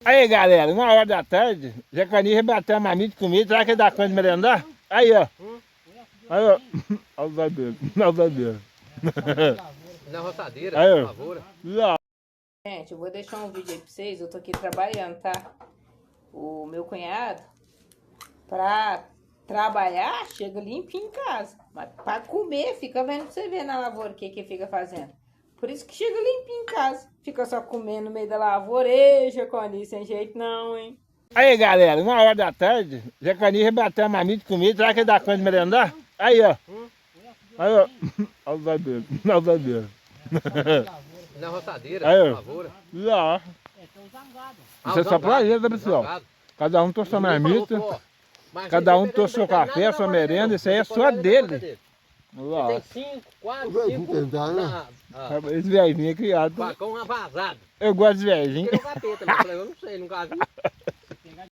Aí, galera, na hora da tarde, Jacaninha rebateu a marmita de comida, será que dá conta de merendar? Aí, ó. Aí, ó. Olha o zadeiro, olha o zadeiro. Na roçadeira, Aí, ó. lavoura. Ó. Gente, eu vou deixar um vídeo aí pra vocês. Eu tô aqui trabalhando, tá? O meu cunhado, pra trabalhar, chega limpinho em casa. Mas pra comer, fica vendo pra você ver na lavoura o que que fica fazendo. Por isso que chega limpinho em casa. Fica só comendo no meio da lavoura. Ei, Jacaninha, sem jeito não, hein? Aí, galera, na hora da tarde, Jacaninha rebateu a marmita de comida, será que dá conta de merendar? Aí, ó. Aí, ó. Olha o zadeiro, olha o zadeiro. Na roçadeira, Aí, ó. lavoura. Ó. Isso é só pra eles, né, pessoal? Zangado. Cada um trouxe sua Ninguém falou, marmita, pô, mas cada um você trouxe seu pegando café, nada sua na roça merenda, não. isso aí é Você só pode olhar na conta dele. Você tem 5, 4, 5. Esse velhinho é criado. Com uma vazada. Eu gosto de velhinho. Tirou capeta, mas eu falei, eu não sei, nunca vi.